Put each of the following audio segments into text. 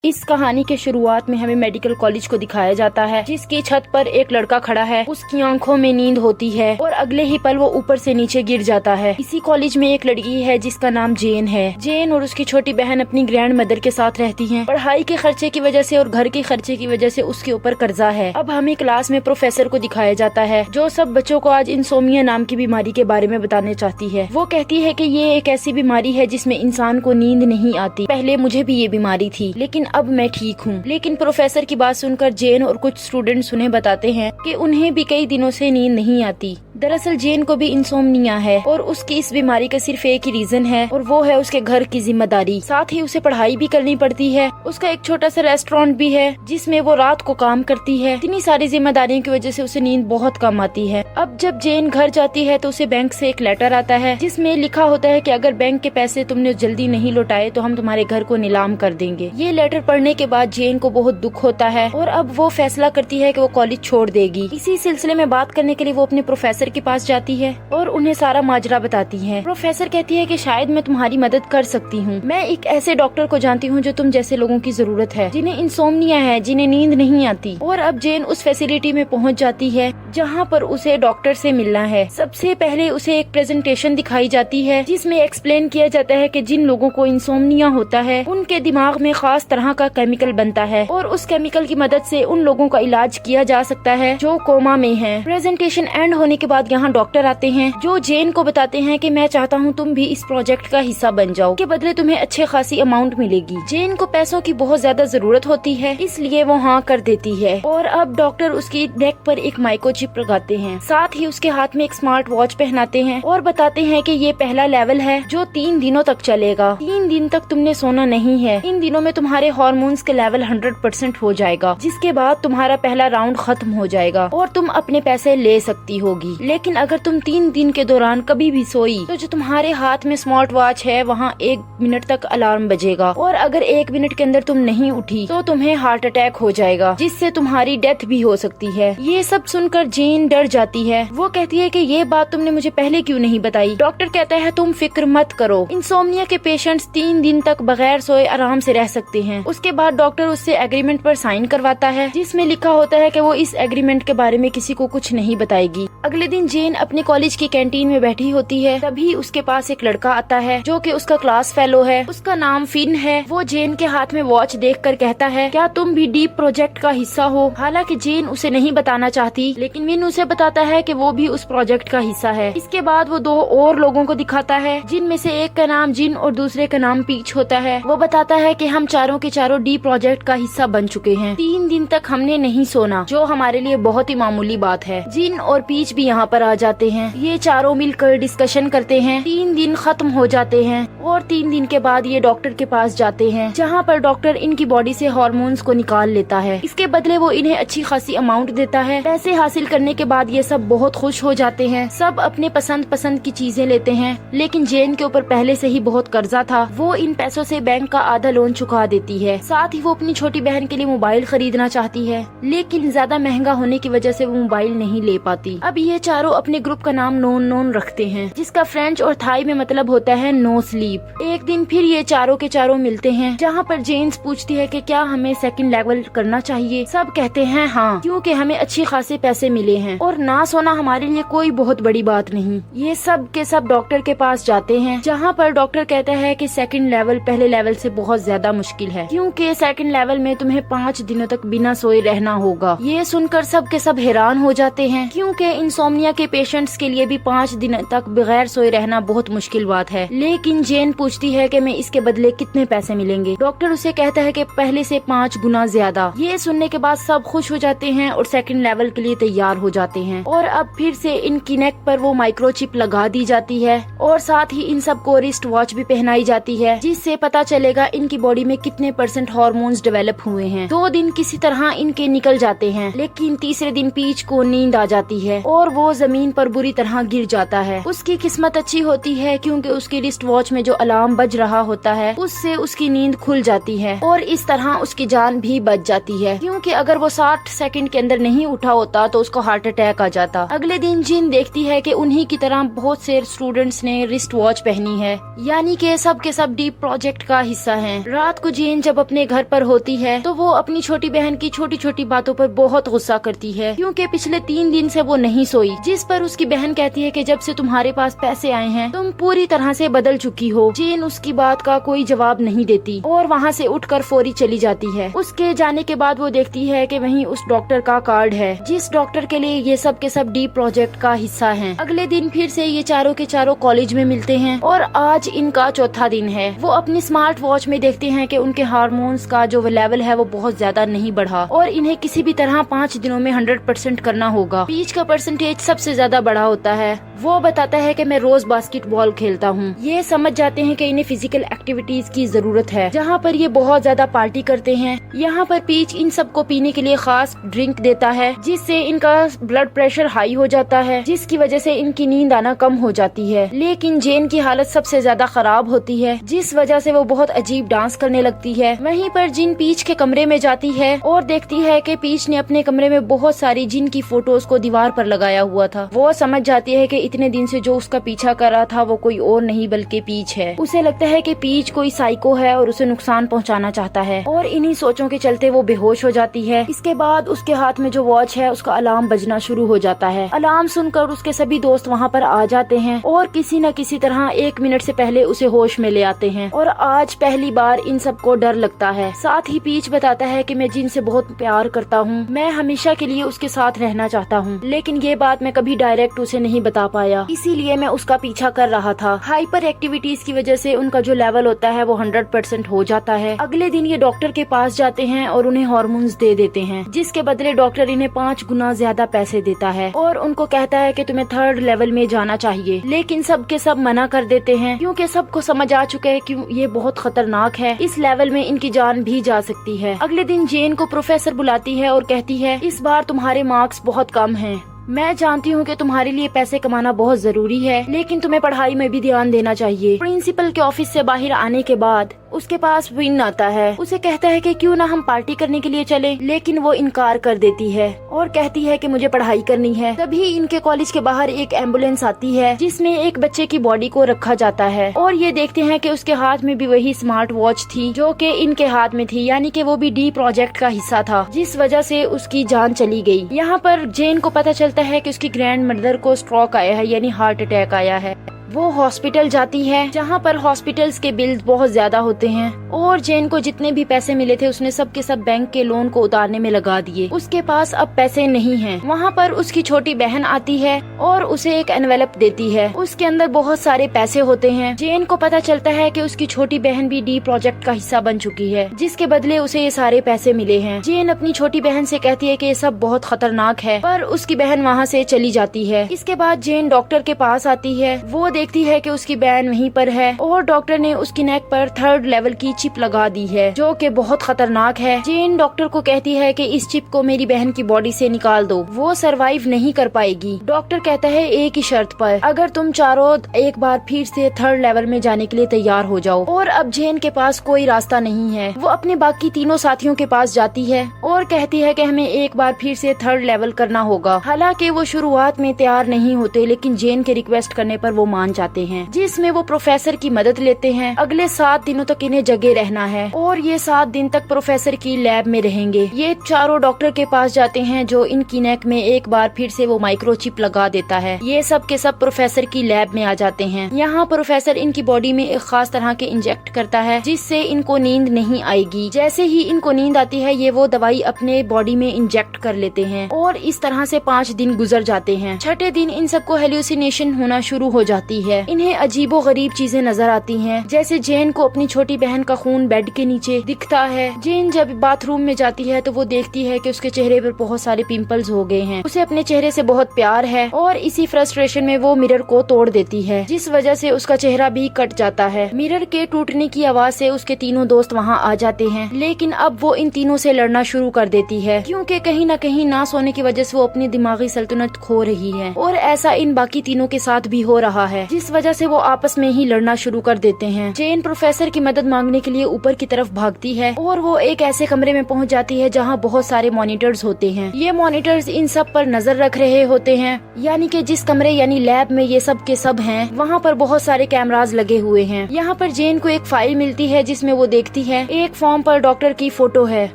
इस कहानी के शुरुआत में हमें मेडिकल कॉलेज को दिखाया जाता है, जिसकी छत पर एक लड़का खड़ा है। उसकी आंखों में नींद होती है और अगले ही पल वो ऊपर से नीचे गिर जाता है। इसी कॉलेज में एक लड़की है जिसका नाम जेन है। जेन और उसकी छोटी बहन अपनी ग्रैंड मदर के साथ रहती हैं। पढ़ाई के खर्चे की वजह से और घर के खर्चे की वजह से उसके ऊपर कर्जा है। अब हमें क्लास में प्रोफेसर को दिखाया जाता है, जो सब बच्चों को आज इंसोमिया नाम की बीमारी के बारे में बताने चाहती है। वो कहती है कि ये एक ऐसी बीमारी है जिसमें इंसान को नींद नहीं आती। पहले मुझे भी ये बीमारी थी, लेकिन अब मैं ठीक हूँ। लेकिन प्रोफेसर की बात सुनकर जेन और कुछ स्टूडेंट्स उन्हें बताते हैं कि उन्हें भी कई दिनों से नींद नहीं आती। दरअसल जेन को भी इंसोम्निया है और उसकी इस बीमारी का सिर्फ एक ही रीजन है, और वो है उसके घर की जिम्मेदारी। साथ ही उसे पढ़ाई भी करनी पड़ती है। उसका एक छोटा सा रेस्टोरेंट भी है जिसमें वो रात को काम करती है। इतनी सारी जिम्मेदारियों की वजह से उसे नींद बहुत कम आती है। अब जब जेन घर जाती है तो उसे बैंक से एक लेटर आता है जिसमें लिखा होता है कि अगर बैंक के पैसे तुमने जल्दी नहीं लौटाए तो हम तुम्हारे घर को नीलाम कर देंगे। ये लेटर पढ़ने के बाद जेन को बहुत दुख होता है और अब वो फैसला करती है कि वो कॉलेज छोड़ देगी। इसी सिलसिले में बात करने के लिए वो अपने प्रोफेसर के पास जाती है और उन्हें सारा माजरा बताती है। प्रोफेसर कहती है कि शायद मैं तुम्हारी मदद कर सकती हूँ। मैं एक ऐसे डॉक्टर को जानती हूँ जो तुम जैसे लोगों की जरूरत है, जिन्हें इंसोम्निया है, जिन्हें नींद नहीं आती। और अब जेन उस फैसिलिटी में पहुँच जाती है जहाँ पर उसे डॉक्टर से मिलना है। सबसे पहले उसे एक प्रेजेंटेशन दिखाई जाती है जिसमें एक्सप्लेन किया जाता है कि जिन लोगों को इंसोम्निया होता है उनके दिमाग में खास तरह का केमिकल बनता है और उस केमिकल की मदद से उन लोगों का इलाज किया जा सकता है जो कोमा में हैं। प्रेजेंटेशन एंड होने के बाद यहाँ डॉक्टर आते हैं जो जेन को बताते हैं कि मैं चाहता हूँ तुम भी इस प्रोजेक्ट का हिस्सा बन जाओ, के बदले तुम्हें अच्छे खासी अमाउंट मिलेगी। जेन को पैसों की बहुत ज्यादा जरूरत होती है, इसलिए वो हाँ कर देती है। और अब डॉक्टर उसकी नेक पर एक माइक्रोचिप लगाते हैं, साथ ही उसके हाथ में एक स्मार्ट वॉच पहनाते हैं और बताते हैं कि ये पहला लेवल है जो 3 दिनों तक चलेगा। 3 दिन तक तुमने सोना नहीं है। इन दिनों में तुम्हारे हार्मोन्स के लेवल 100% हो जाएगा, जिसके बाद तुम्हारा पहला राउंड खत्म हो जाएगा और तुम अपने पैसे ले सकती होगी। लेकिन अगर तुम 3 दिन के दौरान कभी भी सोई तो जो तुम्हारे हाथ में स्मार्ट वॉच है वहाँ 1 मिनट तक अलार्म बजेगा, और अगर 1 मिनट के अंदर तुम नहीं उठी तो तुम्हें हार्ट अटैक हो जाएगा, जिससे तुम्हारी डेथ भी हो सकती है। ये सब सुनकर जेन डर जाती है। वो कहती है कि ये बात तुमने मुझे पहले क्यों नहीं बताई। डॉक्टर कहता है तुम फिक्र मत करो, इंसोम्निया के पेशेंट्स 3 दिन तक बगैर सोए आराम से रह सकते हैं। उसके बाद डॉक्टर उससे एग्रीमेंट पर साइन करवाता है जिसमें लिखा होता है कि वो इस एग्रीमेंट के बारे में किसी को कुछ नहीं बताएगी। अगले दिन जेन अपने कॉलेज की कैंटीन में बैठी होती है, तभी उसके पास एक लड़का आता है जो कि उसका क्लास फेलो है। उसका नाम फिन है। वो जेन के हाथ में वॉच देखकर कहता है क्या तुम भी डीप प्रोजेक्ट का हिस्सा हो। हालांकि जेन उसे नहीं बताना चाहती, लेकिन फिन उसे बताता है कि वो भी उस प्रोजेक्ट का हिस्सा है। इसके बाद वो 2 और लोगों को दिखाता है, जिनमें से एक का नाम जिन और दूसरे का नाम पीच होता है। वो बताता है कि हम चारों के चारों डीप प्रोजेक्ट का हिस्सा बन चुके हैं। 3 दिन तक हमने नहीं सोना, जो हमारे लिए बहुत ही मामूली बात है। जिन और पीच भी यहाँ पर आ जाते हैं। ये चारों मिलकर डिस्कशन करते हैं। 3 दिन खत्म हो जाते हैं और 3 दिन के बाद ये डॉक्टर के पास जाते हैं, जहाँ पर डॉक्टर इनकी बॉडी से हार्मोन्स को निकाल लेता है। इसके बदले वो इन्हें अच्छी खासी अमाउंट देता है। पैसे हासिल करने के बाद ये सब बहुत खुश हो जाते हैं। सब अपने पसंद की चीजें लेते हैं, लेकिन जेन के ऊपर पहले से ही बहुत कर्जा था। वो इन पैसों से बैंक का आधा लोन चुका देती है। साथ ही वो अपनी छोटी बहन के लिए मोबाइल खरीदना चाहती है, लेकिन ज्यादा महंगा होने की वजह से वो मोबाइल नहीं ले पाती। अब ये चारों अपने ग्रुप का नाम नोन नोन रखते हैं, जिसका फ्रेंच और थाई में मतलब होता है नो स्लीप। एक दिन फिर ये चारों के चारों मिलते हैं, जहाँ पर जेन्स पूछती है कि क्या हमें सेकंड लेवल करना चाहिए। सब कहते हैं हाँ, क्योंकि हमें अच्छी खासे पैसे मिले हैं और ना सोना हमारे लिए कोई बहुत बड़ी बात नहीं। ये सब के सब डॉक्टर के पास जाते हैं, जहाँ पर डॉक्टर कहता है कि सेकंड लेवल पहले लेवल से बहुत ज्यादा मुश्किल है, क्योंकि सेकंड लेवल में तुम्हें 5 दिनों तक बिना सोए रहना होगा। ये सुनकर सब के सब हैरान हो जाते हैं, क्योंकि इंसोम्निया के पेशेंट्स के लिए भी 5 दिन तक बगैर सोए रहना बहुत मुश्किल बात है। लेकिन जेन पूछती है कि मैं इसके बदले कितने पैसे मिलेंगे। डॉक्टर उसे कहता है कि पहले से 5 गुना ज्यादा। ये सुनने के बाद सब खुश हो जाते हैं और सेकंड लेवल के लिए तैयार हो जाते हैं। और अब फिर से इनकी नेक पर वो माइक्रोचिप लगा दी जाती है और साथ ही इन सबको रिस्ट वॉच भी पहनाई जाती है, जिससे पता चलेगा इनकी बॉडी में कितने % हार्मोन्स डेवलप हुए हैं। 2 दिन किसी तरह इनके निकल जाते हैं, लेकिन तीसरे दिन पीच को नींद आ जाती है और वो जमीन पर बुरी तरह गिर जाता है। उसकी किस्मत अच्छी होती है क्योंकि उसकी रिस्ट वॉच में जो अलार्म बज रहा होता है उससे उसकी नींद खुल जाती है और इस तरह उसकी जान भी बच जाती है, क्योंकि अगर वो 60 सेकंड के अंदर नहीं उठा होता तो उसको हार्ट अटैक आ जाता। अगले दिन जिन देखती है कि उन्हीं की तरह बहुत से स्टूडेंट्स ने रिस्ट वॉच पहनी है, यानी कि सब के सब डीप प्रोजेक्ट का हिस्सा हैं। रात को जेन जब अपने घर पर होती है तो वो अपनी छोटी बहन की छोटी छोटी बातों पर बहुत गुस्सा करती है, क्योंकि पिछले 3 दिन से वो नहीं सोई। जिस पर उसकी बहन कहती है कि जब से तुम्हारे पास पैसे आए हैं तुम पूरी तरह से बदल चुकी हो। जेन उसकी बात का कोई जवाब नहीं देती और वहाँ से उठकर फौरी चली जाती है। उसके जाने के बाद वो देखती है कि वहीं उस डॉक्टर का कार्ड है, जिस डॉक्टर के लिए ये सब के सब डी प्रोजेक्ट का हिस्सा हैं। अगले दिन फिर से ये चारों के चारों कॉलेज में मिलते हैं और आज इनका चौथा दिन है। वो अपनी स्मार्ट वॉच में देखते हैं कि उनके हार्मोन्स का जो लेवल है वो बहुत ज्यादा नहीं बढ़ा और इन्हें किसी भी तरह 5 दिनों में 100% करना होगा। पीच का परसेंटेज सबसे ज्यादा बड़ा होता है। वो बताता है कि मैं रोज बास्केटबॉल खेलता हूँ। ये समझ जाते हैं कि इन्हें फिजिकल एक्टिविटीज की जरूरत है, जहाँ पर ये बहुत ज्यादा पार्टी करते हैं। यहाँ पर पीच इन सबको पीने के लिए खास ड्रिंक देता है, जिससे इनका ब्लड प्रेशर हाई हो जाता है, जिसकी वजह से इनकी नींद आना कम हो जाती है। लेकिन जेन की हालत सबसे ज्यादा खराब होती है, जिस वजह से वो बहुत अजीब डांस करने लगती है। वहीं पर जिन पीच के कमरे में जाती है और देखती है कि पीच ने अपने कमरे में बहुत सारी जिन की फोटोज को दीवार पर लगाया हुआ था। वो समझ जाती है कि इतने दिन से जो उसका पीछा कर रहा था वो कोई और नहीं बल्कि पीच है। उसे लगता है कि पीच कोई साइको है और उसे नुकसान पहुंचाना चाहता है और इन्हीं सोचों के चलते वो बेहोश हो जाती है। इसके बाद उसके हाथ में जो वॉच है उसका अलार्म बजना शुरू हो जाता है। अलार्म सुनकर उसके सभी दोस्त वहाँ पर आ जाते हैं और किसी न किसी तरह 1 मिनट से पहले उसे होश में ले आते हैं और आज पहली बार इन सबको डर लगता है। साथ ही पीच बताता है कि मैं जिन से बहुत प्यार करता हूँ, मैं हमेशा के लिए उसके साथ रहना चाहता हूँ, लेकिन ये बात मैं कभी डायरेक्ट उसे नहीं बता पाया, इसीलिए मैं उसका पीछा कर रहा था। हाइपर एक्टिविटीज की वजह से उनका जो लेवल होता है वो 100% हो जाता है। अगले दिन ये डॉक्टर के पास जाते हैं और उन्हें हार्मोन्स दे देते हैं, जिसके बदले डॉक्टर इन्हें 5 गुना ज्यादा पैसे देता है और उनको कहता है कि तुम्हें 3rd लेवल में जाना चाहिए। लेकिन सब के सब मना कर देते हैं, क्योंकि सबको समझ आ चुका है कि ये बहुत खतरनाक है, इस लेवल में इनकी जान भी जा सकती है। अगले दिन जेन को प्रोफेसर बुलाती है और कहती है इस बार तुम्हारे मार्क्स बहुत कम हैं। मैं जानती हूँ कि तुम्हारे लिए पैसे कमाना बहुत जरूरी है, लेकिन तुम्हें पढ़ाई में भी ध्यान देना चाहिए। प्रिंसिपल के ऑफिस से बाहर आने के बाद उसके पास विन आता है। उसे कहता है कि क्यों ना हम पार्टी करने के लिए चले, लेकिन वो इनकार कर देती है और कहती है कि मुझे पढ़ाई करनी है। तभी इनके कॉलेज के बाहर एक एम्बुलेंस आती है, जिसमें एक बच्चे की बॉडी को रखा जाता है और ये देखते हैं कि उसके हाथ में भी वही स्मार्ट वॉच थी जो कि इनके हाथ में थी, यानी कि वो भी डी प्रोजेक्ट का हिस्सा था, जिस वजह से उसकी जान चली गई। यहाँ पर जेन को पता चलता है कि उसकी ग्रैंड मदर को स्ट्रोक आया है, यानी हार्ट अटैक आया है। वो हॉस्पिटल जाती है, जहाँ पर हॉस्पिटल्स के बिल्स बहुत ज्यादा होते हैं और जेन को जितने भी पैसे मिले थे उसने सब के सब बैंक के लोन को उतारने में लगा दिए। उसके पास अब पैसे नहीं हैं। वहाँ पर उसकी छोटी बहन आती है और उसे एक एनवेलप देती है, उसके अंदर बहुत सारे पैसे होते हैं। जेन को पता चलता है कि उसकी छोटी बहन भी डी प्रोजेक्ट का हिस्सा बन चुकी है, जिसके बदले उसे ये सारे पैसे मिले हैं। जेन अपनी छोटी बहन से कहती है कि ये सब बहुत खतरनाक है, पर उसकी बहन वहाँ से चली जाती है। इसके बाद जेन डॉक्टर के पास आती है। वो देखती है कि उसकी बहन वहीं पर है और डॉक्टर ने उसकी नेक पर 3rd लेवल की चिप लगा दी है, जो कि बहुत खतरनाक है। जेन डॉक्टर को कहती है कि इस चिप को मेरी बहन की बॉडी से निकाल दो, वो सरवाइव नहीं कर पाएगी। डॉक्टर कहता है एक ही शर्त पर, अगर तुम चारों एक बार फिर से 3rd लेवल में जाने के लिए तैयार हो जाओ। और अब जेन के पास कोई रास्ता नहीं है। वो अपने बाकी तीनों साथियों के पास जाती है और कहती है कि हमें एक बार फिर से 3rd लेवल करना होगा। हालांकि वो शुरुआत में तैयार नहीं होते, लेकिन जेन के रिक्वेस्ट करने पर वो मान जाते हैं, जिसमें वो प्रोफेसर की मदद लेते हैं। अगले 7 दिनों तक इन्हें जगे रहना है और ये 7 दिन तक प्रोफेसर की लैब में रहेंगे। ये चारों डॉक्टर के पास जाते हैं, जो इनकी नेक में एक बार फिर से वो माइक्रोचिप लगा देता है। ये सब के सब प्रोफेसर की लैब में आ जाते हैं। यहाँ प्रोफेसर इनकी बॉडी में एक खास तरह के इंजेक्ट करता है, जिससे इनको नींद नहीं आएगी। जैसे ही इनको नींद आती है ये वो दवाई अपने बॉडी में इंजेक्ट कर लेते हैं और इस तरह से 5 दिन गुजर जाते हैं। 6ठे दिन इन सबको हेलुसिनेशन होना शुरू हो जाती है। इन्हें अजीबो गरीब चीजें नजर आती हैं, जैसे जेन को अपनी छोटी बहन का खून बेड के नीचे दिखता है। जेन जब बाथरूम में जाती है तो वो देखती है कि उसके चेहरे पर बहुत सारे पिंपल्स हो गए हैं। उसे अपने चेहरे से बहुत प्यार है और इसी फ्रस्ट्रेशन में वो मिरर को तोड़ देती है, जिस वजह से उसका चेहरा भी कट जाता है। मिरर के टूटने की आवाज से उसके तीनों दोस्त वहाँ आ जाते हैं, लेकिन अब वो इन तीनों से लड़ना शुरू कर देती है, क्योंकि कहीं न कहीं ना सोने की वजह से वो अपनी दिमागी सल्तनत खो रही है और ऐसा इन बाकी तीनों के साथ भी हो रहा है। जिस वजह से वो आपस में ही लड़ना शुरू कर देते हैं। जेन प्रोफेसर की मदद मांगने के लिए ऊपर की तरफ भागती है और वो एक ऐसे कमरे में पहुंच जाती है जहां बहुत सारे मॉनिटर्स होते हैं। ये मॉनिटर्स इन सब पर नजर रख रहे होते हैं, यानी कि जिस कमरे यानी लैब में ये सब के सब हैं, वहाँ पर बहुत सारे कैमरास लगे हुए हैं। यहाँ पर जेन को एक फाइल मिलती है जिसमें वो देखती है एक फॉर्म पर डॉक्टर की फोटो है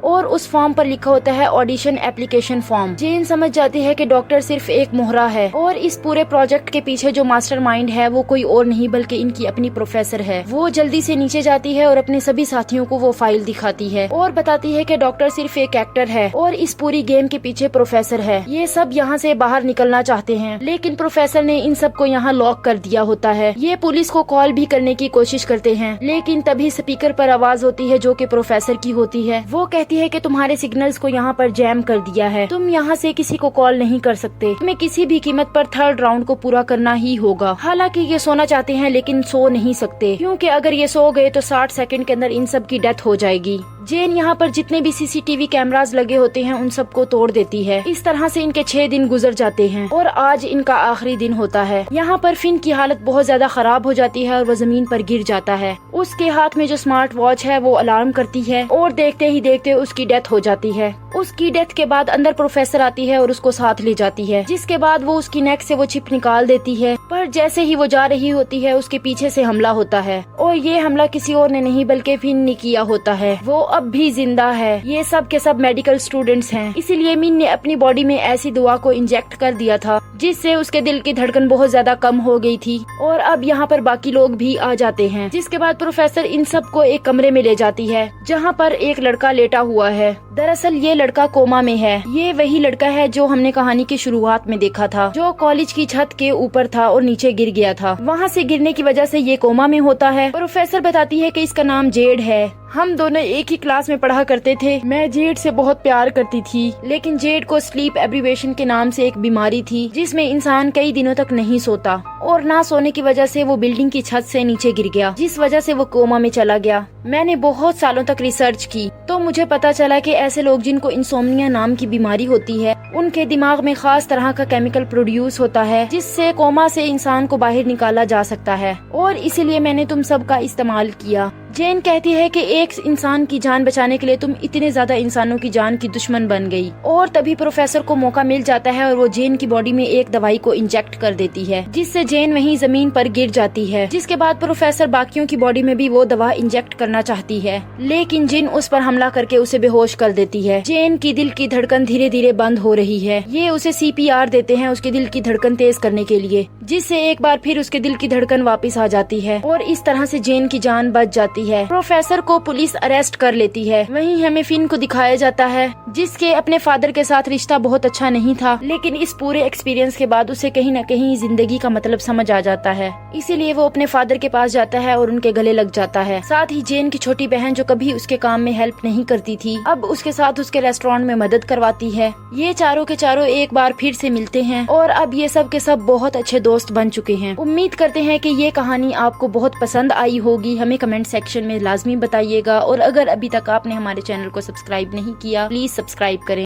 और उस फॉर्म पर लिखा होता है ऑडिशन एप्लीकेशन फॉर्म। जेन समझ जाती है कि डॉक्टर सिर्फ एक मोहरा है और इस पूरे प्रोजेक्ट के पीछे जो मास्टरमाइंड है वो कोई और नहीं बल्कि इनकी अपनी प्रोफेसर है। वो जल्दी से नीचे जाती है और अपने सभी साथियों को वो फाइल दिखाती है और बताती है कि डॉक्टर सिर्फ एक एक्टर है और इस पूरी गेम के पीछे प्रोफेसर है। ये सब यहाँ से बाहर निकलना चाहते हैं, लेकिन प्रोफेसर ने इन सब को यहाँ लॉक कर दिया होता है। ये पुलिस को कॉल भी करने की कोशिश करते हैं, लेकिन तभी स्पीकर पर आवाज होती है जो कि प्रोफेसर की होती है। वो कहती है कि तुम्हारे सिग्नल्स को यहाँ पर जैम कर दिया है, तुम यहाँ से किसी को कॉल नहीं कर सकते, तुम्हें किसी भी कीमत पर थर्ड राउंड को पूरा करना ही होगा। हालांकि ये सोना चाहते हैं लेकिन सो नहीं सकते, क्योंकि अगर ये सो गए तो 60 सेकंड के अंदर इन सब की डेथ हो जाएगी। जेन यहाँ पर जितने भी सीसीटीवी कैमरास लगे होते हैं उन सबको तोड़ देती है। इस तरह से इनके 6 दिन गुजर जाते हैं और आज इनका आखिरी दिन होता है। यहाँ पर फिन की हालत बहुत ज्यादा खराब हो जाती है और वो जमीन पर गिर जाता है। उसके हाथ में जो स्मार्ट वॉच है वो अलार्म करती है और देखते ही देखते उसकी डेथ हो जाती है। उसकी डेथ के बाद अंदर प्रोफेसर आती है और उसको साथ ले जाती है, जिसके बाद वो उसकी नेक से वो चिप निकाल देती है। पर जैसे ही वो जा रही होती है उसके पीछे से हमला होता है और ये हमला किसी और ने नहीं बल्कि फिन ने किया होता है। वो अब भी जिंदा है। ये सब के सब मेडिकल स्टूडेंट्स हैं, इसीलिए मिन ने अपनी बॉडी में ऐसी दवा को इंजेक्ट कर दिया था जिससे उसके दिल की धड़कन बहुत ज्यादा कम हो गई थी। और अब यहाँ पर बाकी लोग भी आ जाते हैं, जिसके बाद प्रोफेसर इन सब को एक कमरे में ले जाती है जहाँ पर एक लड़का लेटा हुआ है। दरअसल ये लड़का कोमा में है। ये वही लड़का है जो हमने कहानी की शुरुआत में देखा था, जो कॉलेज की छत के ऊपर था और नीचे गिर गया था। वहाँ से गिरने की वजह से ये कोमा में होता है। प्रोफेसर बताती है कि इसका नाम जेड है। हम दोनों एक ही क्लास में पढ़ा करते थे। मैं जेड से बहुत प्यार करती थी, लेकिन जेड को स्लीप एब्रीवेशन के नाम से एक बीमारी थी जिसमें इंसान कई दिनों तक नहीं सोता और ना सोने की वजह से वो बिल्डिंग की छत से नीचे गिर गया, जिस वजह से वो कोमा में चला गया। मैंने बहुत सालों तक रिसर्च की तो मुझे पता चला कि ऐसे लोग जिनको इंसोम्निया नाम की बीमारी होती है उनके दिमाग में खास तरह का केमिकल प्रोड्यूस होता है जिससे कोमा से इंसान को बाहर निकाला जा सकता है, और इसीलिए मैंने तुम सब का इस्तेमाल किया। जेन कहती है कि एक इंसान की जान बचाने के लिए तुम इतने ज्यादा इंसानों की जान की दुश्मन बन गई। और तभी प्रोफेसर को मौका मिल जाता है और वो जेन की बॉडी में एक दवाई को इंजेक्ट कर देती है, जिससे जेन वहीं जमीन पर गिर जाती है। जिसके बाद प्रोफेसर बाकियों की बॉडी में भी वो दवा इंजेक्ट करना चाहती है, लेकिन जिन उस पर हमला करके उसे बेहोश कर देती है। जेन की दिल की धड़कन धीरे धीरे बंद हो रही है। ये उसे CPR देते हैं उसके दिल की धड़कन तेज करने के लिए, जिससे एक बार फिर उसके दिल की धड़कन वापस आ जाती है और इस तरह से जेन की जान बच जाती है। प्रोफेसर को पुलिस अरेस्ट कर लेती है। वहीं हमें फिन को दिखाया जाता है जिसके अपने फादर के साथ रिश्ता बहुत अच्छा नहीं था, लेकिन इस पूरे एक्सपीरियंस के बाद उसे कहीं न कहीं जिंदगी का मतलब समझ आ जाता है। इसीलिए वो अपने फादर के पास जाता है और उनके गले लग जाता है। साथ ही जेन की छोटी बहन जो कभी उसके काम में हेल्प नहीं करती थी, अब उसके साथ उसके रेस्टोरेंट में मदद करवाती है। ये चारों के चारों एक बार फिर से मिलते हैं और अब ये सब के सब बहुत अच्छे दोस्त बन चुके हैं। उम्मीद करते हैं कि ये कहानी आपको बहुत पसंद आई होगी। हमें कमेंट सेक्शन में लाजमी बताइएगा, और अगर अभी तक आपने हमारे चैनल को सब्सक्राइब नहीं किया प्लीज सब्सक्राइब करें।